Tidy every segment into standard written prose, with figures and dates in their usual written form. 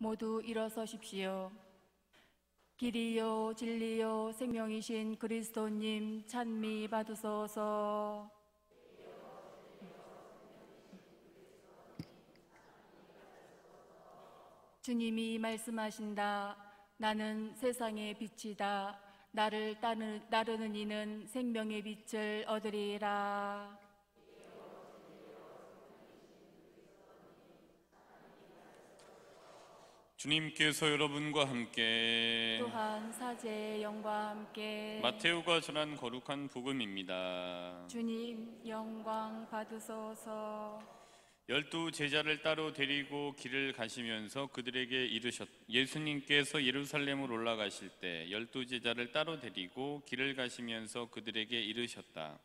모두 일어서십시오. 길이요 진리요 생명이신 그리스도님 찬미 받으소서. 주님이 말씀하신다. 나는 세상의 빛이다. 나를 따르는 이는 생명의 빛을 얻으리라. 주님께서 여러분과 함께 또한 사제의 영과 함께 마테오가 전한 거룩한 복음입니다. 주님 영광 받으소서. 12 제자를 따로 데리고 길을 가시면서 그들에게 예수님께서 예루살렘으로 올라가실 때 12 제자를 따로 데리고 길을 가시면서 그들에게 이르셨다.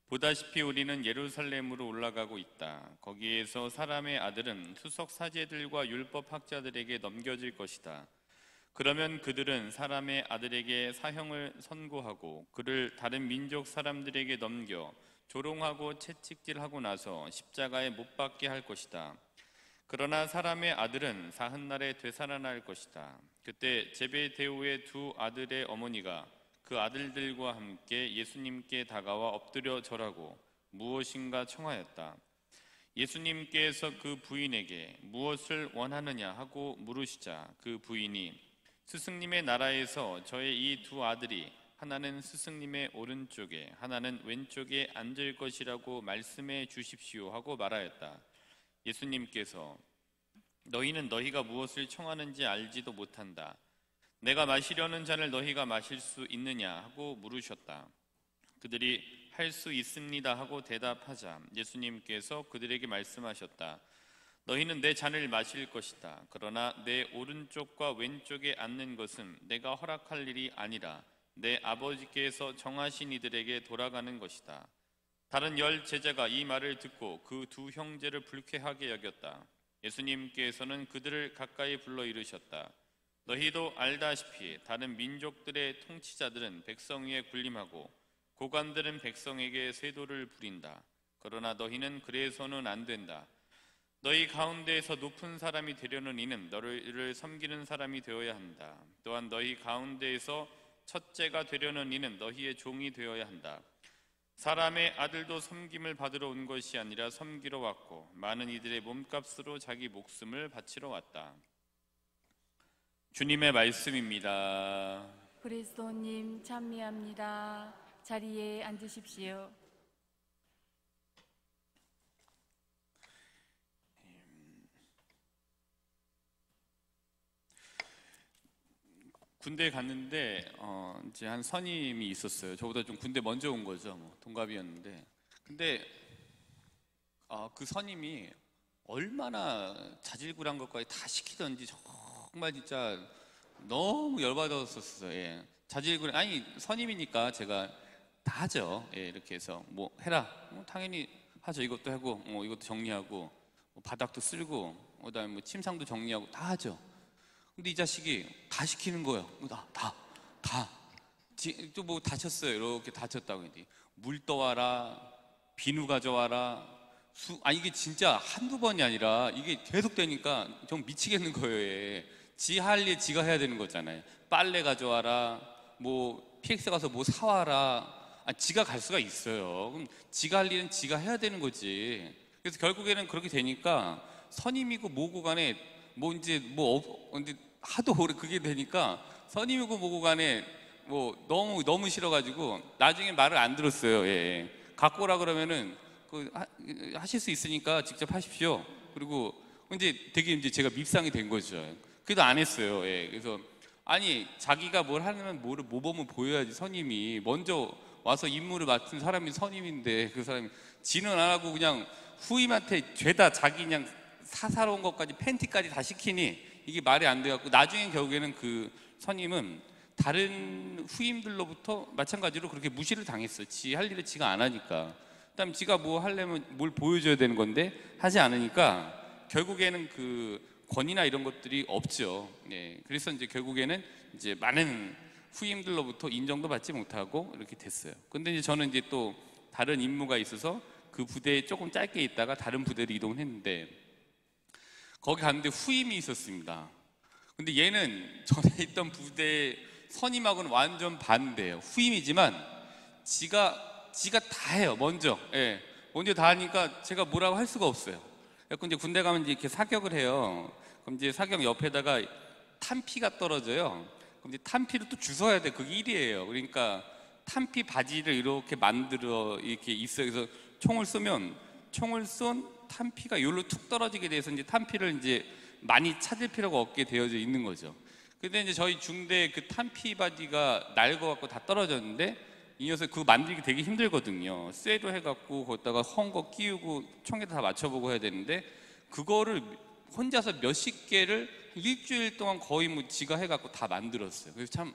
보다시피 우리는 예루살렘으로 올라가고 있다. 거기에서 사람의 아들은 수석 사제들과 율법 학자들에게 넘겨질 것이다. 그러면 그들은 사람의 아들에게 사형을 선고하고 그를 다른 민족 사람들에게 넘겨 조롱하고 채찍질하고 나서 십자가에 못 박게 할 것이다. 그러나 사람의 아들은 사흔날에 되살아날 것이다. 그때 제베데오의 2 아들의 어머니가 그 아들들과 함께 예수님께 다가와 엎드려 절하고 무엇인가 청하였다. 예수님께서 그 부인에게 무엇을 원하느냐 하고 물으시자 그 부인이 스승님의 나라에서 저의 이 2 아들이 하나는 스승님의 오른쪽에 하나는 왼쪽에 앉을 것이라고 말씀해 주십시오 하고 말하였다. 예수님께서 너희는 너희가 무엇을 청하는지 알지도 못한다. 내가 마시려는 잔을 너희가 마실 수 있느냐 하고 물으셨다. 그들이 할 수 있습니다 하고 대답하자 예수님께서 그들에게 말씀하셨다. 너희는 내 잔을 마실 것이다. 그러나 내 오른쪽과 왼쪽에 앉는 것은 내가 허락할 일이 아니라 내 아버지께서 정하신 이들에게 돌아가는 것이다. 다른 10 제자가 이 말을 듣고 그 2 형제를 불쾌하게 여겼다. 예수님께서는 그들을 가까이 불러 이르셨다. 너희도 알다시피 다른 민족들의 통치자들은 백성 위에 군림하고 고관들은 백성에게 세도를 부린다. 그러나 너희는 그래서는 안 된다. 너희 가운데에서 높은 사람이 되려는 이는 너를 섬기는 사람이 되어야 한다. 또한 너희 가운데에서 첫째가 되려는 이는 너희의 종이 되어야 한다. 사람의 아들도 섬김을 받으러 온 것이 아니라 섬기러 왔고 많은 이들의 몸값으로 자기 목숨을 바치러 왔다. 주님의 말씀입니다. 그리스도님 찬미합니다. 자리에 앉으십시오. 군대 갔는데 이제 한 선임이 있었어요. 저보다 좀 군대 먼저 온 거죠. 동갑이었는데. 근데 그 선임이 얼마나 자질구레한 것까지 다 시키던지 정말 진짜 너무 열받았었어요. 예. 자질구레 아니 선임이니까 제가 다 하죠. 예, 이렇게 해서 뭐 해라. 당연히 하죠. 이것도 하고 이것도 정리하고 바닥도 쓸고 그다음에 뭐 침상도 정리하고 다 하죠. 근데 이 자식이 다 시키는 거예요. 다. 또 뭐 다쳤어요. 이렇게 다쳤다고 했더니 물 떠와라, 비누 가져와라. 이게 진짜 한두 번이 아니라 이게 계속 되니까 좀 미치겠는 거예요. 얘. 지 할 일 지가 해야 되는 거잖아요. 빨래 가져와라, 뭐 PX 가서 뭐 사와라. 지가 갈 수가 있어요. 그럼 지가 할 일은 지가 해야 되는 거지. 그래서 결국에는 그렇게 되니까 선임이고 뭐고 간에 근데 하도 오래 그게 되니까 선임이고 뭐고 간에 뭐 너무 싫어가지고 나중에 말을 안 들었어요. 예. 갖고 오라 그러면은 하실 수 있으니까 직접 하십시오. 그리고 이제 제가 밉상이 된 거죠. 그래도 안 했어요. 예. 그래서 아니 자기가 뭘 하면 모범을 보여야지. 선임이 먼저 와서 임무를 맡은 사람이 선임인데 그 사람이 지는 안 하고 그냥 후임한테 죄다 자기 그냥 사사로운 것까지 팬티까지 다 시키니 이게 말이 안 돼갖고 나중에 결국에는 그 선임은 다른 후임들로부터 마찬가지로 그렇게 무시를 당했어요. 지 할 일을 지가 안 하니까. 그다음 지가 뭐 하려면 뭘 보여줘야 되는 건데 하지 않으니까 결국에는 그 권위나 이런 것들이 없죠. 예. 그래서 이제 결국에는 이제 많은 후임들로부터 인정도 받지 못하고 이렇게 됐어요. 근데 이제 저는 이제 또 다른 임무가 있어서 그 부대에 조금 짧게 있다가 다른 부대로 이동을 했는데 거기 갔는데 후임이 있었습니다. 근데 얘는 전에 있던 부대 선임하고는 완전 반대예요. 후임이지만 지가 다 해요. 먼저. 예. 먼저 다 하니까 제가 뭐라고 할 수가 없어요. 그래서 이제 군대 가면 이제 이렇게 사격을 해요. 그럼 이제 사격 옆에다가 탄피가 떨어져요. 그럼 이제 탄피를 또 주워야 돼. 그게 일이에요. 그러니까 탄피 바지를 이렇게 만들어 이렇게 있어요. 그래서 총을 쏘면 총을 쏜 탄피가 여기로 툭 떨어지게 돼서 이제 탄피를 이제 많이 찾을 필요가 없게 되어져 있는 거죠. 근데 이제 저희 중대 그 탄피 바디가 낡아갖고 다 떨어졌는데 이 녀석 그거 만들기 되게 힘들거든요. 쇠로 해갖고 거기다가 헌 거 끼우고 총에다 다 맞춰보고 해야 되는데 그거를 혼자서 몇십 개를 일주일 동안 거의 뭐 지가 해갖고 다 만들었어요. 그래서 참,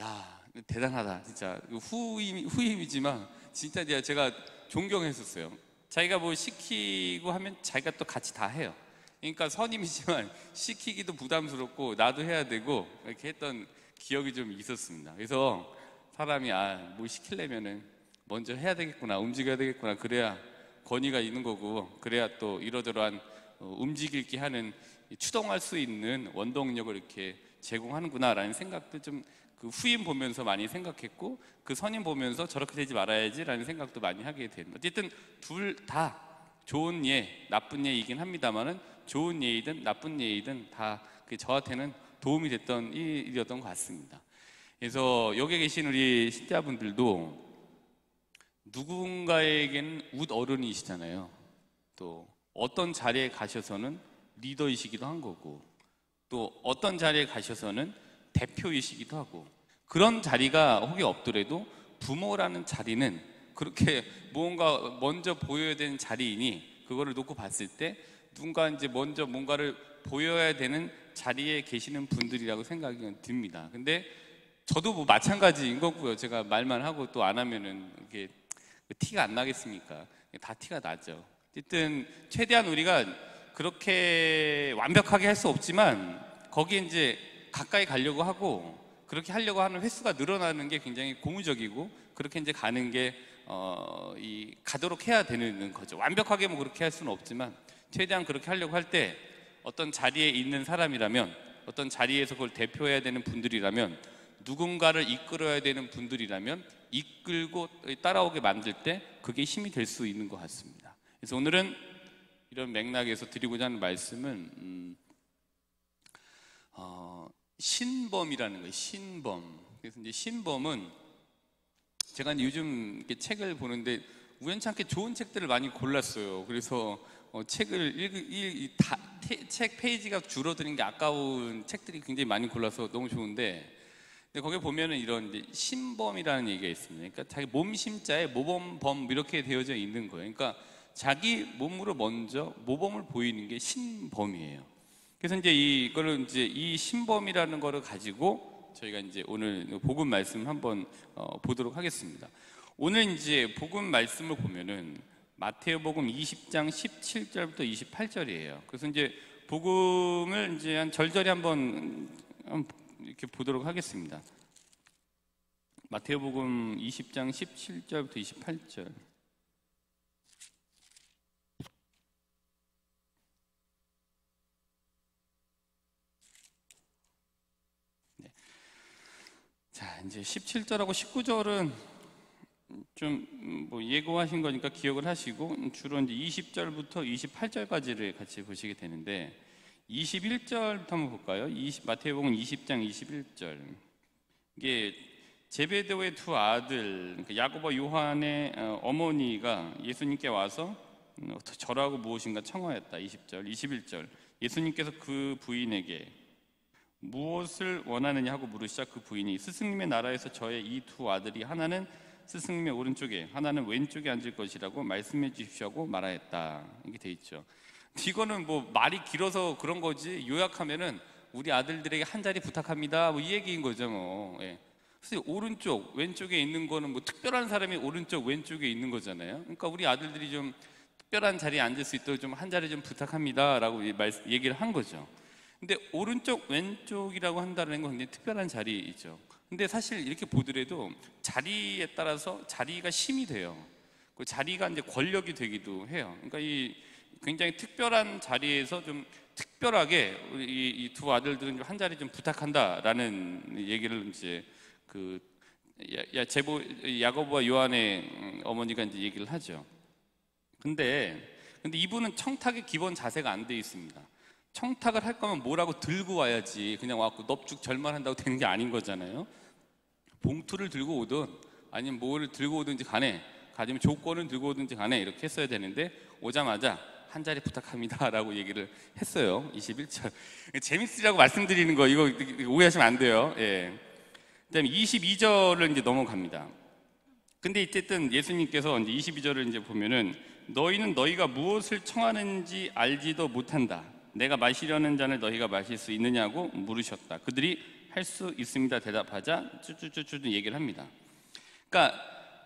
야, 대단하다. 진짜. 후임이지만 진짜 제가 존경했었어요. 자기가 뭐 시키고 하면 자기가 또 같이 다 해요. 그러니까 선임이지만 시키기도 부담스럽고 나도 해야 되고 이렇게 했던 기억이 좀 있었습니다. 그래서 사람이 뭘 시키려면은 먼저 해야 되겠구나, 움직여야 되겠구나, 그래야 권위가 있는 거고, 그래야 또 이러저러한 움직이게 하는 추동할 수 있는 원동력을 이렇게 제공하는구나라는 생각도 좀 그 후임 보면서 많이 생각했고, 그 선임 보면서 저렇게 되지 말아야지라는 생각도 많이 하게 됩니다. 어쨌든 둘 다 좋은 예, 나쁜 예이긴 합니다만은 좋은 예이든 나쁜 예이든 다 저한테는 도움이 됐던 일이었던 것 같습니다. 그래서 여기 계신 우리 신자분들도 누군가에게는 웃 어른이시잖아요. 또 어떤 자리에 가셔서는 리더이시기도 한 거고, 또 어떤 자리에 가셔서는 대표이시기도 하고, 그런 자리가 혹이 없더라도 부모라는 자리는 그렇게 뭔가 먼저 보여야 되는 자리이니 그거를 놓고 봤을 때 누군가 이제 먼저 뭔가를 보여야 되는 자리에 계시는 분들이라고 생각이 듭니다. 근데 저도 뭐 마찬가지인 거고요. 제가 말만 하고 또 안 하면은 이게 티가 안 나겠습니까? 다 티가 나죠. 어쨌든 최대한 우리가 그렇게 완벽하게 할 수 없지만 거기에 이제 가까이 가려고 하고 그렇게 하려고 하는 횟수가 늘어나는 게 굉장히 고무적이고, 그렇게 이제 가는 게 가도록 해야 되는 거죠. 완벽하게 뭐 그렇게 할 수는 없지만 최대한 그렇게 하려고 할 때 어떤 자리에 있는 사람이라면, 어떤 자리에서 그걸 대표해야 되는 분들이라면, 누군가를 이끌어야 되는 분들이라면 이끌고 따라오게 만들 때 그게 힘이 될 수 있는 것 같습니다. 그래서 오늘은 이런 맥락에서 드리고자 하는 말씀은 신범이라는 거예요. 신범. 그래서 이제 신범은 제가 요즘 이렇게 책을 보는데 우연찮게 좋은 책들을 많이 골랐어요. 그래서 책을 책 페이지가 줄어드는 게 아까운 책들이 굉장히 많이 골라서 너무 좋은데, 근데 거기 보면은 이런 이제 신범이라는 얘기가 있습니다. 그러니까 자기 몸 심자에 모범범 이렇게 되어져 있는 거예요. 그러니까 자기 몸으로 먼저 모범을 보이는 게 신범이에요. 그래서 이제 이거를 이제 이 신범이라는 거를 가지고 저희가 이제 오늘 복음 말씀 한번 보도록 하겠습니다. 오늘 이제 복음 말씀을 보면은 마태복음 20장 17절부터 28절이에요. 그래서 이제 복음을 이제 한 절절히 한번 이렇게 보도록 하겠습니다. 마태복음 20장 17절부터 28절. 자, 이제 17절하고 19절은 좀 뭐 예고하신 거니까 기억을 하시고, 주로 이제 20절부터 28절까지를 같이 보시게 되는데, 21절부터 한번 볼까요? 마태복음 20장 21절. 이게 제베데오의 두 아들, 야고보 요한의 어머니가 예수님께 와서 저라고 무엇인가 청하였다. 20절, 21절. 예수님께서 그 부인에게 무엇을 원하느냐 하고 물으시자 그 부인이 스승님의 나라에서 저의 이 두 아들이 하나는 스승님의 오른쪽에 하나는 왼쪽에 앉을 것이라고 말씀해 주십시오 하고 말하였다. 이게 돼 있죠. 이거는 뭐 말이 길어서 그런 거지, 요약하면은 우리 아들들에게 한 자리 부탁합니다 뭐 이 얘기인 거죠 뭐. 예. 그래서 오른쪽 왼쪽에 있는 거는 뭐 특별한 사람이 오른쪽 왼쪽에 있는 거잖아요. 그러니까 우리 아들들이 좀 특별한 자리에 앉을 수 있도록 좀 한 자리 좀 부탁합니다 라고 얘기를 한 거죠. 근데 오른쪽 왼쪽이라고 한다는 건 굉장히 특별한 자리이죠. 근데 사실 이렇게 보더라도 자리에 따라서 자리가 힘이 돼요. 그 자리가 이제 권력이 되기도 해요. 그러니까 이 굉장히 특별한 자리에서 좀 특별하게 이 두 아들들은 한 자리 좀 부탁한다라는 얘기를 이제 그 야고보와 요한의 어머니가 이제 얘기를 하죠. 근데 이분은 청탁의 기본 자세가 안 돼 있습니다. 청탁을 할 거면 뭐라고 들고 와야지 그냥 와갖고 넙죽 절만한다고 되는 게 아닌 거잖아요. 봉투를 들고 오든 아니면 뭐를 들고 오든지 간에, 가지면 조건을 들고 오든지 간에 이렇게 했어야 되는데 오자마자 한 자리 부탁합니다 라고 얘기를 했어요. 21절. 재밌으라고 말씀드리는 거 이거 오해하시면 안 돼요. 예. 그다음에 22절을 이제 넘어갑니다. 근데 어쨌든 예수님께서 이제 22절을 이제 보면은 너희는 너희가 무엇을 청하는지 알지도 못한다. 내가 마시려는 잔을 너희가 마실 수 있느냐고 물으셨다. 그들이 할 수 있습니다 대답하자 쭈쭈쭈쭈 얘기를 합니다. 그러니까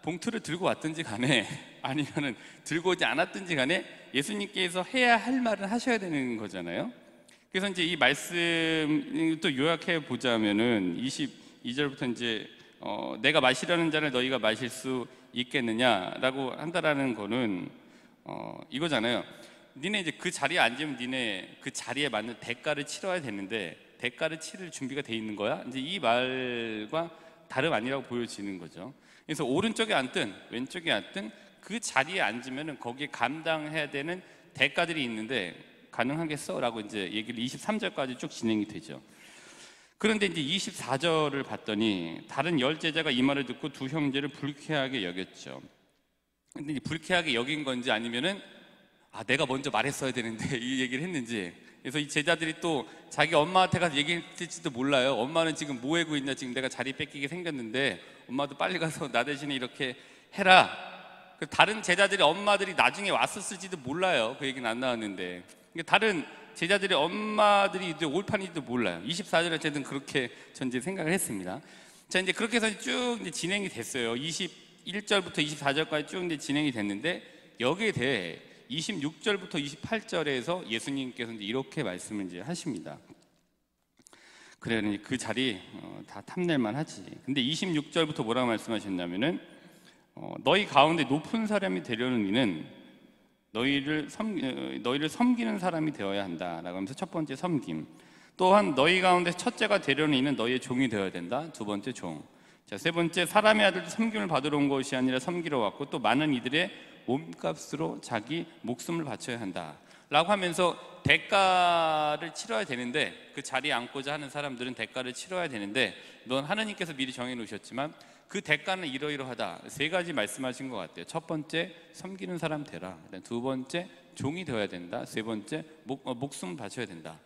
봉투를 들고 왔든지 간에 아니면은 들고 오지 않았든지 간에 예수님께서 해야 할 말을 하셔야 되는 거잖아요. 그래서 이제 이 말씀 또 요약해 보자면은 22절부터 이제 내가 마시려는 잔을 너희가 마실 수 있겠느냐라고 한다라는 거는 이거잖아요. 니네 이제 그 자리에 앉으면 니네 그 자리에 맞는 대가를 치러야 되는데 대가를 치를 준비가 돼 있는 거야? 이제 이 말과 다름 아니라고 보여지는 거죠. 그래서 오른쪽에 앉든 왼쪽에 앉든 그 자리에 앉으면은 거기에 감당해야 되는 대가들이 있는데 가능하겠어? 라고 이제 얘기를 23절까지 쭉 진행이 되죠. 그런데 이제 24절을 봤더니 다른 10제자가 이 말을 듣고 두 형제를 불쾌하게 여겼죠. 근데 이제 불쾌하게 여긴 건지 아니면은 내가 먼저 말했어야 되는데 이 얘기를 했는지, 그래서 이 제자들이 또 자기 엄마한테 가서 얘기했을지도 몰라요. 엄마는 지금 뭐 하고 있냐, 지금 내가 자리 뺏기게 생겼는데 엄마도 빨리 가서 나 대신에 이렇게 해라. 다른 제자들의 엄마들이 나중에 왔었을지도 몰라요. 그 얘기는 안 나왔는데 다른 제자들의 엄마들이 올판인지도 몰라요. 24절에 어쨌든 그렇게 전 이제 생각을 했습니다. 자, 이제 그렇게 해서 쭉 이제 진행이 됐어요. 21절부터 24절까지 쭉 이제 진행이 됐는데 여기에 대해 26절부터 28절에서 예수님께서 이제 이렇게 말씀을 이제 하십니다. 그래, 그 자리 다 탐낼만 하지. 근데 26절부터 뭐라고 말씀하셨냐면은 너희 가운데 높은 사람이 되려는 이는 너희를 섬기는 사람이 되어야 한다라고 하면서 첫 번째 섬김. 또한 너희 가운데 첫째가 되려는 이는 너희의 종이 되어야 된다. 두 번째 종. 자, 세 번째, 사람의 아들도 섬김을 받으러 온 것이 아니라 섬기러 왔고 또 많은 이들의 몸값으로 자기 목숨을 바쳐야 한다 라고 하면서 대가를 치러야 되는데, 그 자리에 앉고자 하는 사람들은 대가를 치러야 되는데 넌 하나님께서 미리 정해 놓으셨지만 그 대가는 이러이러하다. 세 가지 말씀하신 것 같아요. 첫 번째, 섬기는 사람 되라. 두 번째, 종이 되어야 된다. 세 번째, 목숨을 바쳐야 된다.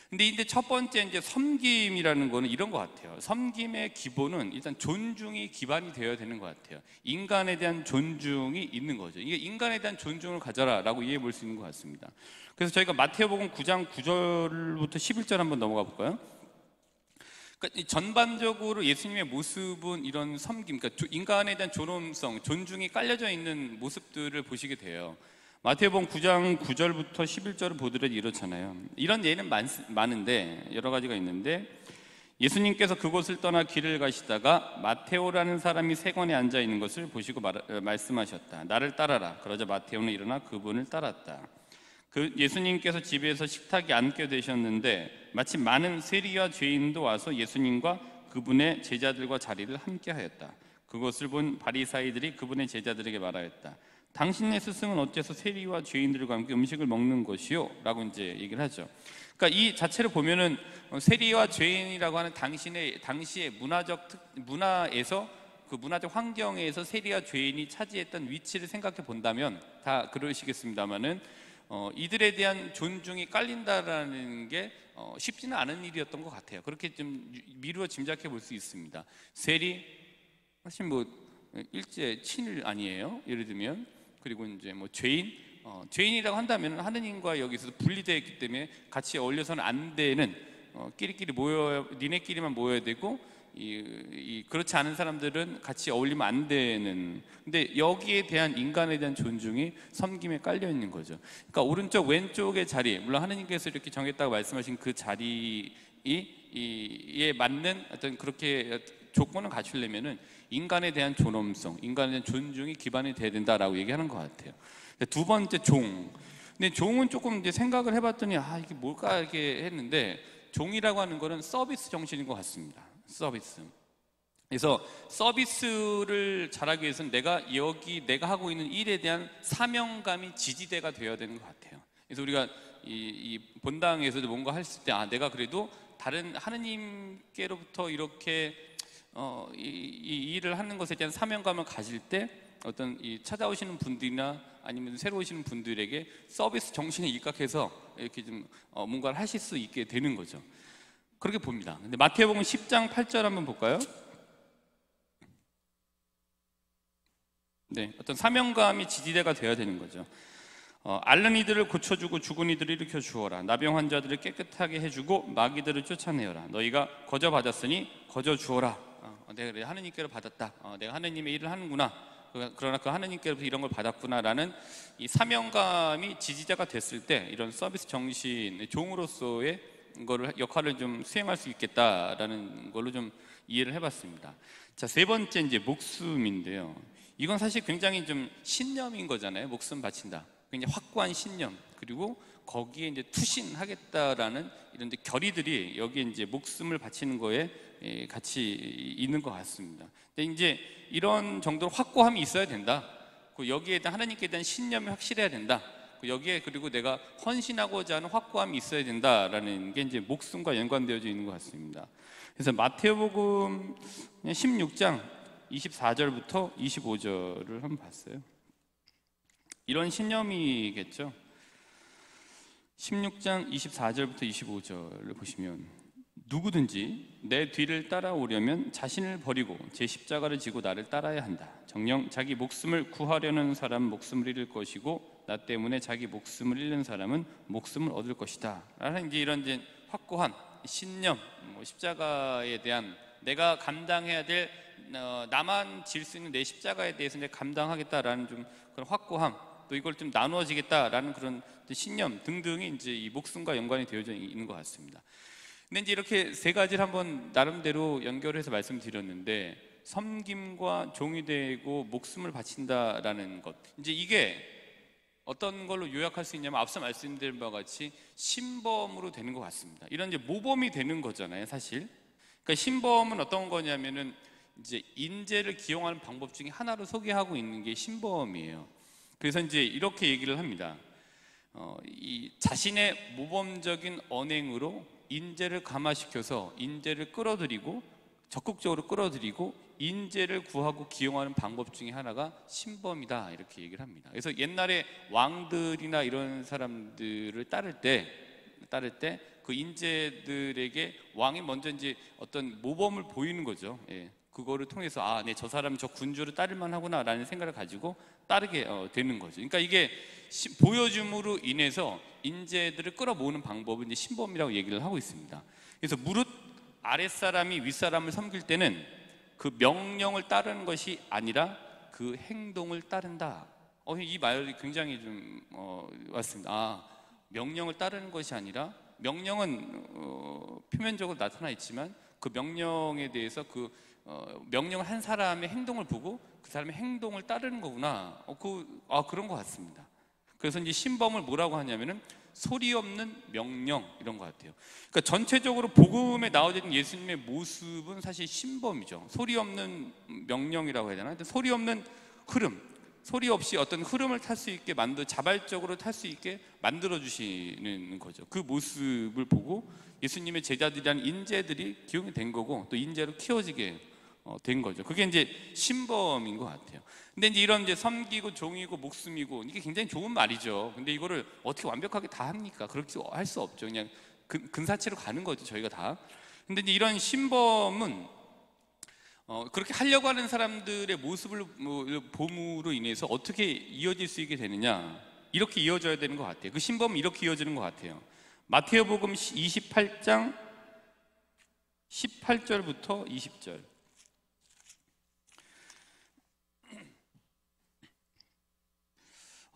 근데 첫 번째 이제 섬김이라는 거는 이런 것 같아요. 섬김의 기본은 일단 존중이 기반이 되어야 되는 것 같아요. 인간에 대한 존중이 있는 거죠. 이게 인간에 대한 존중을 가져라라고 이해해 볼 수 있는 것 같습니다. 그래서 저희가 마태복음 9장 9절부터 11절 한번 넘어가 볼까요? 그러니까 전반적으로 예수님의 모습은 이런 섬김, 그러니까 인간에 대한 존엄성, 존중이 깔려져 있는 모습들을 보시게 돼요. 마태복음 9장 9절부터 11절을 보더라도 이렇잖아요. 이런 예는 많은데 여러 가지가 있는데, 예수님께서 그곳을 떠나 길을 가시다가 마테오라는 사람이 세관에 앉아 있는 것을 보시고 말씀하셨다. 나를 따라라. 그러자 마테오는 일어나 그분을 따랐다. 예수님께서 집에서 식탁에 앉게 되셨는데 마침 많은 세리와 죄인도 와서 예수님과 그분의 제자들과 자리를 함께 하였다. 그것을 본 바리사이들이 그분의 제자들에게 말하였다. 당신의 스승은 어째서 세리와 죄인들과 함께 음식을 먹는 것이요? 라고 이제 얘기를 하죠. 그러니까 이 자체를 보면은 세리와 죄인이라고 하는 당시의 문화에서, 그 문화적 환경에서 세리와 죄인이 차지했던 위치를 생각해 본다면 다 그러시겠습니다만은 이들에 대한 존중이 깔린다라는 게 쉽지는 않은 일이었던 것 같아요. 그렇게 좀 미루어 짐작해 볼 수 있습니다. 세리 사실 일제 친일 아니에요? 예를 들면. 그리고 이제 죄인이라고 한다면 하느님과 여기서 분리되어 있기 때문에 같이 어울려서는 안 되는, 끼리끼리 니네끼리만 모여야 되고 그렇지 않은 사람들은 같이 어울리면 안 되는. 근데 여기에 대한 인간에 대한 존중이 섬김에 깔려 있는 거죠. 그러니까 오른쪽 왼쪽의 자리, 물론 하느님께서 이렇게 정했다고 말씀하신 그 자리에 맞는 어떤 그렇게 조건을 갖추려면은 인간에 대한 존엄성, 인간에 대한 존중이 기반이 돼야 된다라고 얘기하는 것 같아요. 두 번째, 종. 근데 종은 조금 이제 생각을 해봤더니 이게 뭘까 이렇게 했는데, 종이라고 하는 거는 서비스 정신인 것 같습니다. 서비스. 그래서 서비스를 잘하기 위해서는 내가 하고 있는 일에 대한 사명감이 지지대가 되어야 되는 것 같아요. 그래서 우리가 이 본당에서도 뭔가 했을 때 내가 그래도 다른 하느님께로부터 이렇게 이 일을 하는 것에 대한 사명감을 가질 때 어떤 이 찾아오시는 분들이나 아니면 새로 오시는 분들에게 서비스 정신에 입각해서 이렇게 좀 뭔가를 하실 수 있게 되는 거죠. 그렇게 봅니다. 근데 마태복음 10장 8절 한번 볼까요? 네, 어떤 사명감이 지지대가 되어야 되는 거죠. 앓는 이들을 고쳐주고 죽은 이들을 일으켜 주어라. 나병 환자들을 깨끗하게 해주고 마귀들을 쫓아내어라. 너희가 거저 받았으니 거저 주어라. 내가 그래 하느님께로 받았다. 내가 하느님의 일을 하는구나. 그러나 그 하느님께로부터 이런 걸 받았구나라는 이 사명감이 지지자가 됐을 때 이런 서비스 정신, 종으로서의 역할을 좀 수행할 수 있겠다라는 걸로 좀 이해를 해봤습니다. 자, 세 번째 이제 목숨인데요. 이건 사실 굉장히 좀 신념인 거잖아요. 목숨 바친다. 굉장히 확고한 신념, 그리고 거기에 이제 투신하겠다라는 이런 결의들이 여기에 이제 목숨을 바치는 거에 같이 있는 것 같습니다. 근데 이제 이런 정도로 확고함이 있어야 된다. 여기에 대한 하나님께 대한 신념이 확실해야 된다. 여기에 그리고 내가 헌신하고자 하는 확고함이 있어야 된다라는 게 이제 목숨과 연관되어져 있는 것 같습니다. 그래서 마태복음 16장 24절부터 25절을 한번 봤어요. 이런 신념이겠죠. 16장 24절부터 25절을 보시면, 누구든지 내 뒤를 따라오려면 자신을 버리고 제 십자가를 지고 나를 따라야 한다. 정녕 자기 목숨을 구하려는 사람 목숨을 잃을 것이고 나 때문에 자기 목숨을 잃는 사람은 목숨을 얻을 것이다. 라는 이제 이런 이제 확고한 신념, 십자가에 대한 내가 감당해야 될 나만 질 수 있는 내 십자가에 대해서 내가 감당하겠다라는 좀 그런 확고함, 또 이걸 좀 나누어지겠다라는 그런 신념 등등이 이제 이 목숨과 연관이 되어져 있는 것 같습니다. 근데 이제 이렇게 세 가지를 한번 나름대로 연결해서 말씀드렸는데, 섬김과 종이 되고 목숨을 바친다라는 것, 이제 이게 어떤 걸로 요약할 수 있냐면 앞서 말씀드린 바와 같이 신범으로 되는 것 같습니다. 이런 이제 모범이 되는 거잖아요, 사실. 그러니까 신범은 어떤 거냐면은 이제 인재를 기용하는 방법 중에 하나로 소개하고 있는 게 신범이에요. 그래서 이제 이렇게 얘기를 합니다. 이 자신의 모범적인 언행으로 인재를 감화시켜서 인재를 끌어들이고 적극적으로 끌어들이고 인재를 구하고 기용하는 방법 중에 하나가 신범이다, 이렇게 얘기를 합니다. 그래서 옛날에 왕들이나 이런 사람들을 따를 때 그 인재들에게 왕이 먼저 이제 어떤 모범을 보이는 거죠. 그거를 통해서 네, 저 사람 저 군주를 따를만 하구나라는 생각을 가지고 따르게 되는 거죠. 그러니까 이게 보여줌으로 인해서 인재들을 끌어모으는 방법을 이제 신범이라고 얘기를 하고 있습니다. 그래서 무릇 아랫사람이 윗사람을 섬길 때는 그 명령을 따르는 것이 아니라 그 행동을 따른다. 이 말이 굉장히 좀 왔습니다. 명령을 따르는 것이 아니라, 명령은 표면적으로 나타나 있지만 그 명령에 대해서 명령을 한 사람의 행동을 보고 그 사람의 행동을 따르는 거구나. 그런 것 같습니다. 그래서 이제 신범을 뭐라고 하냐면은 소리 없는 명령, 이런 것 같아요. 그러니까 전체적으로 복음에 나오는 예수님의 모습은 사실 신범이죠. 소리 없는 명령이라고 해야 되나? 소리 없는 흐름, 소리 없이 어떤 흐름을 탈 수 있게 자발적으로 탈 수 있게 만들어 주시는 거죠. 그 모습을 보고 예수님의 제자들이라는 인재들이 기용이 된 거고 또 인재로 키워지게 된 거죠. 그게 이제 신범인 것 같아요. 근데 이제 이런 이제 섬기고 종이고 목숨이고 이게 굉장히 좋은 말이죠. 근데 이거를 어떻게 완벽하게 다 합니까? 그렇게 할 수 없죠. 그냥 근사치로 가는 거죠, 저희가 다. 근데 이제 이런 신범은 그렇게 하려고 하는 사람들의 모습을 봄으로 인해서 어떻게 이어질 수 있게 되느냐, 이렇게 이어져야 되는 것 같아요. 그 신범은 이렇게 이어지는 것 같아요. 마태복음 28장 18절부터 20절.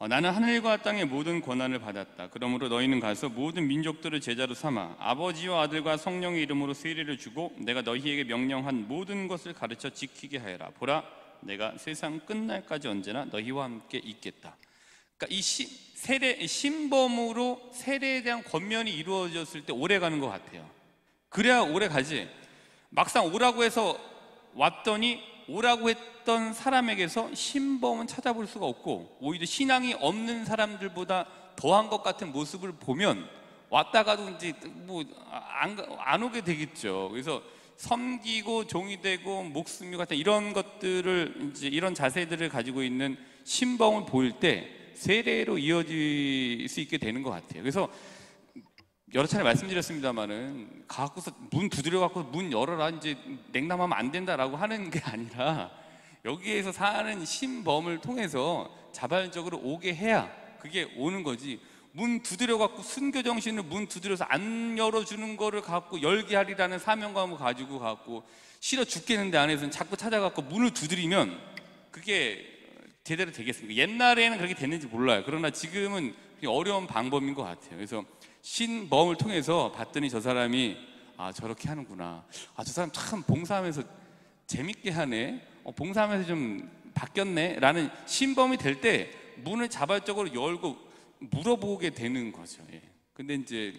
나는 하늘과 땅의 모든 권한을 받았다. 그러므로 너희는 가서 모든 민족들을 제자로 삼아 아버지와 아들과 성령의 이름으로 세례를 주고 내가 너희에게 명령한 모든 것을 가르쳐 지키게 하여라. 보라, 내가 세상 끝날까지 언제나 너희와 함께 있겠다. 그러니까 이 세례, 신범으로 세례에 대한 권면이 이루어졌을 때 오래 가는 것 같아요. 그래야 오래 가지. 막상 오라고 해서 왔더니 오라고 했던 사람에게서 신범은 찾아볼 수가 없고, 오히려 신앙이 없는 사람들보다 더한 것 같은 모습을 보면 왔다가도 이제 뭐 안 오게 되겠죠. 그래서 섬기고 종이 되고 목숨이 같은 이런 것들을, 이제 이런 자세들을 가지고 있는 신범을 보일 때 세례로 이어질 수 있게 되는 것 같아요. 그래서 여러 차례 말씀드렸습니다만은 가갖고서 문 두드려 갖고 문 열어라, 이제 냉담하면 안 된다라고 하는 게 아니라, 여기에서 사는 신범을 통해서 자발적으로 오게 해야 그게 오는 거지. 문 두드려 갖고 순교 정신을 문 두드려서 안 열어주는 거를 갖고 열게 하리라는 사명감을 가지고 갖고 싫어 죽겠는데 안에서는 자꾸 찾아갖고 문을 두드리면 그게 제대로 되겠습니까? 옛날에는 그렇게 됐는지 몰라요. 그러나 지금은 어려운 방법인 것 같아요. 그래서 신범을 통해서 봤더니 저 사람이 저렇게 하는구나, 저 사람 참 봉사하면서 재밌게 하네, 봉사하면서 좀 바뀌었네 라는 신범이 될 때 문을 자발적으로 열고 물어보게 되는 거죠. 예. 근데 이제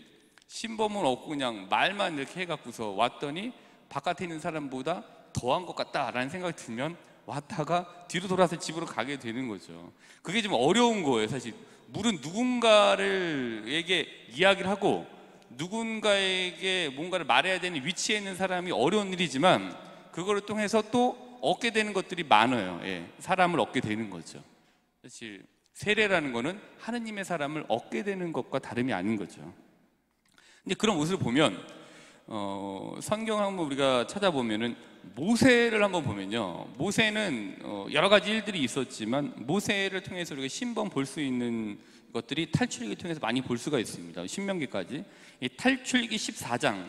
신범은 없고 그냥 말만 이렇게 해갖고서 왔더니 바깥에 있는 사람보다 더한 것 같다라는 생각이 들면 왔다가 뒤로 돌아서 집으로 가게 되는 거죠. 그게 좀 어려운 거예요. 사실 물은 누군가에게 이야기를 하고 누군가에게 뭔가를 말해야 되는 위치에 있는 사람이 어려운 일이지만, 그거를 통해서 또 얻게 되는 것들이 많아요. 예. 사람을 얻게 되는 거죠. 사실 세례라는 거는 하느님의 사람을 얻게 되는 것과 다름이 아닌 거죠. 근데 그런 모습을 보면 성경 한번 우리가 찾아보면은 모세를 한번 보면요, 모세는 여러 가지 일들이 있었지만 모세를 통해서 우리가 신범 볼 수 있는 것들이 탈출기 통해서 많이 볼 수가 있습니다. 신명기까지. 이 탈출기 14장,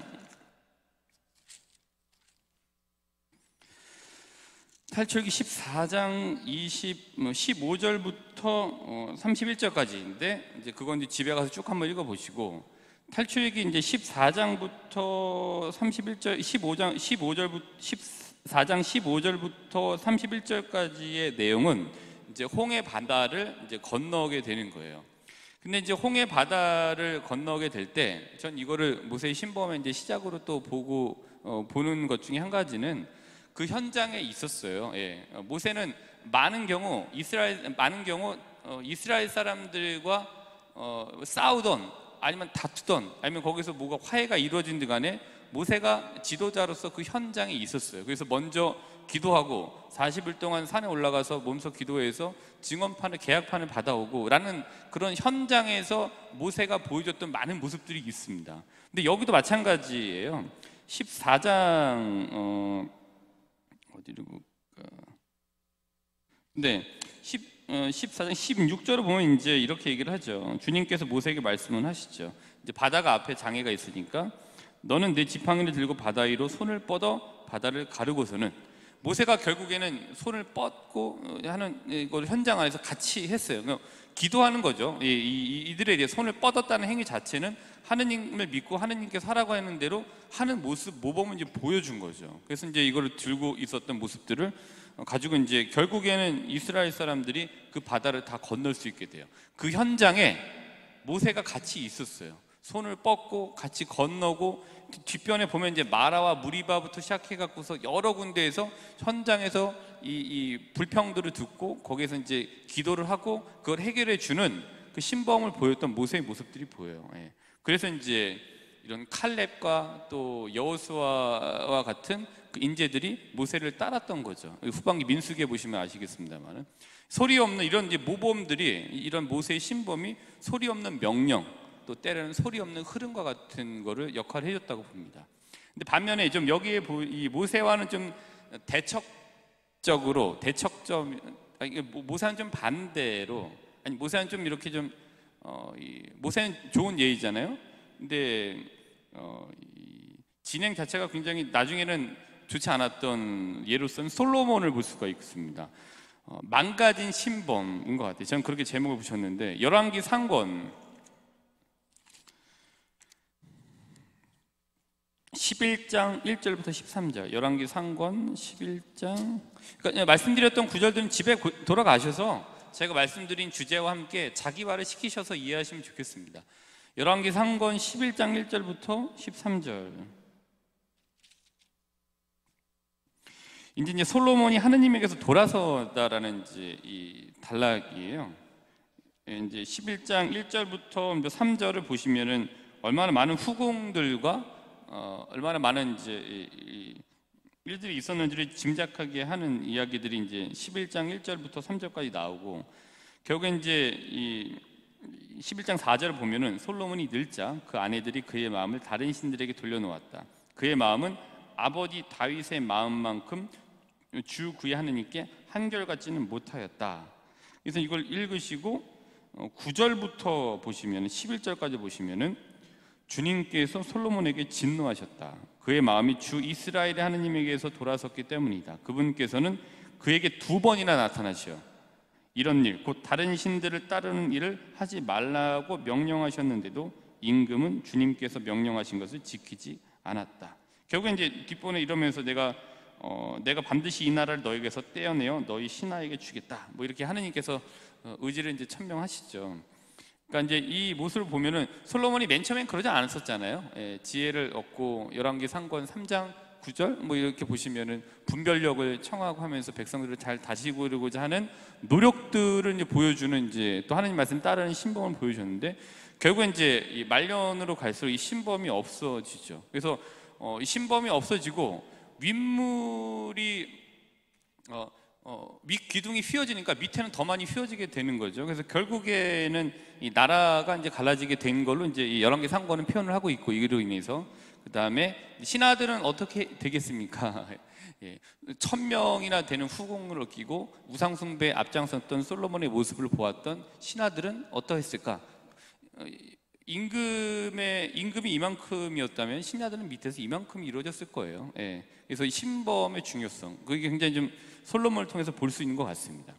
탈출기 14장 15절부터 31절까지인데, 이제 그건 이제 집에 가서 쭉 한번 읽어보시고, 탈출기 이제 14장부터 31절, 14장 15절부터 31절까지의 내용은 이제 홍해 바다를 이제 건너게 되는 거예요. 근데 이제 홍해 바다를 건너게 될 때, 전 이거를 모세의 신범의 이제 시작으로 또 보는 것 중에 한 가지는 그 현장에 있었어요. 예. 모세는 많은 경우 이스라엘 사람들과 싸우던, 아니면 다투던, 아니면 거기서 뭐가 화해가 이루어진든 간에 모세가 지도자로서 그 현장에 있었어요. 그래서 먼저 기도하고 40일 동안 산에 올라가서 몸소 기도해서 증언판을, 계약판을 받아오고 라는 그런 현장에서 모세가 보여줬던 많은 모습들이 있습니다. 근데 여기도 마찬가지예요. 14장 어디로 볼까? 네, 14장 16절을 보면 이제 이렇게 얘기를 하죠. 주님께서 모세에게 말씀을 하시죠. 이제 바다가 앞에 장애가 있으니까 너는 내 지팡이를 들고 바다 위로 손을 뻗어 바다를 가르고서는, 모세가 결국에는 손을 뻗고 하는 이걸 현장 안에서 같이 했어요. 기도하는 거죠. 이들에 대해 손을 뻗었다는 행위 자체는 하느님을 믿고 하느님께서 하라고 하는 대로 하는 모습, 모범을 이제 보여준 거죠. 그래서 이제 이거를 들고 있었던 모습들을 가지고 이제 결국에는 이스라엘 사람들이 그 바다를 다 건널 수 있게 돼요. 그 현장에 모세가 같이 있었어요. 손을 뻗고 같이 건너고, 뒷편에 보면 이제 마라와 무리바부터 시작해 갖고서 여러 군데에서 현장에서 이 불평들을 듣고 거기에서 이제 기도를 하고 그걸 해결해 주는 그 신범을 보였던 모세의 모습들이 보여요. 예. 그래서 이제 이런 칼렙과 또 여호수아와 같은 그 인재들이 모세를 따랐던 거죠. 후반기 민수기에 보시면 아시겠습니다만은, 소리 없는 이런 이제 모범들이, 이런 모세의 신범이 소리 없는 명령, 또 때로는 소리 없는 흐름과 같은 거를 역할을 해줬다고 봅니다. 근데 반면에 좀 여기에 이 모세와는 좀 대척적으로, 모세는 좀 반대로, 아니 모세는 좀 이렇게 좀 모세는 좋은 예이잖아요. 근데 진행 자체가 굉장히 나중에는 좋지 않았던 예로서는 솔로몬을 볼 수가 있습니다. 망가진 신범인 것 같아요. 저는 그렇게 제목을 붙였는데, 열왕기 상권 11장 1절부터 13절, 열왕기 상권 11장, 그러니까 말씀드렸던 구절들은 집에 돌아가셔서 제가 말씀드린 주제와 함께 자기화를 시키셔서 이해하시면 좋겠습니다. 열왕기상권 11장 1절부터 13절. 이제 솔로몬이 하느님에게서 돌아서다라는 이제 이 단락이에요. 이제 11장 1절부터 3절을 보시면은 얼마나 많은 후궁들과 얼마나 많은 이제 일들이 있었는지를 짐작하게 하는 이야기들이 이제 11장 1절부터 3절까지 나오고, 결국에 이제 이 11장 4절을 보면은 솔로몬이 늙자 그 아내들이 그의 마음을 다른 신들에게 돌려놓았다. 그의 마음은 아버지 다윗의 마음만큼 주 그의 하느님께 한결같지는 못하였다. 그래서 이걸 읽으시고 9절부터 보시면 11절까지 보시면은 주님께서 솔로몬에게 진노하셨다. 그의 마음이 주 이스라엘의 하느님에게서 돌아섰기 때문이다. 그분께서는 그에게 2번이나 나타나셔 이런 일, 곧 다른 신들을 따르는 일을 하지 말라고 명령하셨는데도 임금은 주님께서 명령하신 것을 지키지 않았다. 결국 이제 뒷번에 이러면서 내가 반드시 이 나라를 너에게서 떼어내어 너희 신하에게 주겠다. 뭐 이렇게 하느님께서 의지를 이제 천명하시죠. 그러니까 이제 이 모습을 보면은 솔로몬이 맨 처음엔 그러지 않았었잖아요. 지혜를 얻고 열왕기상권 3장 9절 뭐 이렇게 보시면은 분별력을 청하고 하면서 백성들을 잘 다스리고자 하는 노력들을 이제 보여주는, 이제 또 하나님 말씀 따르는 신범을 보여줬는데, 결국엔 이제 이 말년으로 갈수록 이 신범이 없어지죠. 그래서 이 신범이 없어지고 윗물이 밑 기둥이 휘어지니까 밑에는 더 많이 휘어지게 되는 거죠. 그래서 결국에는 이 나라가 이제 갈라지게 된 걸로 이제 이 열왕기상권은 표현을 하고 있고, 이로 인해서 그 다음에 신하들은 어떻게 되겠습니까? 1000명이나 되는 후궁을 얻기고 우상숭배에 앞장섰던 솔로몬의 모습을 보았던 신하들은 어떠했을까? 임금이 이만큼이었다면 신하들은 밑에서 이만큼이 이루어졌을 거예요. 그래서 이 신범의 중요성, 그게 굉장히 좀 솔로몬을 통해서 볼 수 있는 것 같습니다.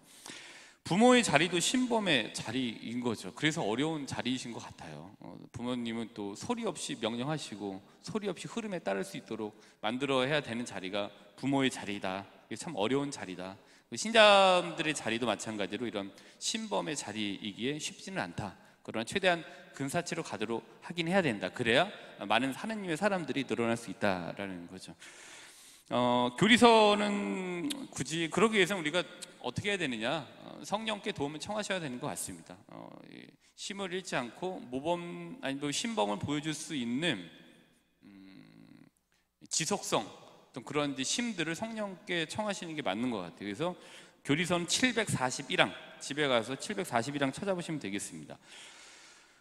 부모의 자리도 신범의 자리인 거죠. 그래서 어려운 자리이신 것 같아요. 부모님은 또 소리 없이 명령하시고 소리 없이 흐름에 따를 수 있도록 만들어야 되는 자리가 부모의 자리다. 이게 참 어려운 자리다. 신자들의 자리도 마찬가지로 이런 신범의 자리이기에 쉽지는 않다. 그러나 최대한 근사치로 가도록 하긴 해야 된다. 그래야 많은 하느님의 사람들이 늘어날 수 있다라는 거죠. 교리서는 굳이 그러기 위해서는 우리가 어떻게 해야 되느냐? 성령께 도움을 청하셔야 되는 것 같습니다. 심을 잃지 않고 모범 아니 신범을 보여줄 수 있는 지속성, 어떤 그런 심들을 성령께 청하시는 게 맞는 것 같아요. 그래서 교리서는 741랑 집에 가서 741랑 찾아보시면 되겠습니다.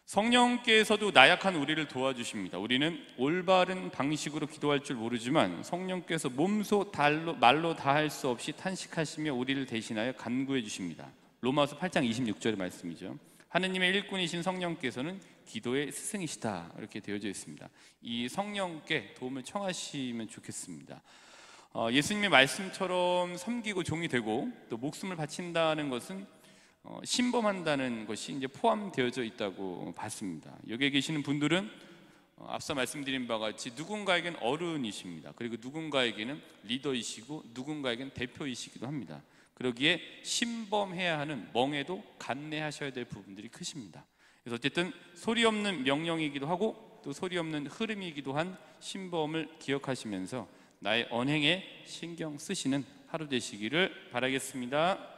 성령께서도 나약한 우리를 도와주십니다. 우리는 올바른 방식으로 기도할 줄 모르지만 성령께서 몸소 말로 다 할 수 없이 탄식하시며 우리를 대신하여 간구해 주십니다. 로마서 8장 26절의 말씀이죠. 하느님의 일꾼이신 성령께서는 기도의 스승이시다, 이렇게 되어져 있습니다. 이 성령께 도움을 청하시면 좋겠습니다. 예수님의 말씀처럼 섬기고 종이 되고 또 목숨을 바친다는 것은 신범한다는 것이 이제 포함되어져 있다고 봤습니다. 여기에 계시는 분들은 앞서 말씀드린 바와 같이 누군가에겐 어른이십니다. 그리고 누군가에게는 리더이시고 누군가에겐 대표이시기도 합니다. 그러기에 신범해야 하는 멍에도 감내하셔야 될 부분들이 크십니다. 그래서 어쨌든 소리 없는 명령이기도 하고 또 소리 없는 흐름이기도 한 신범을 기억하시면서 나의 언행에 신경 쓰시는 하루 되시기를 바라겠습니다.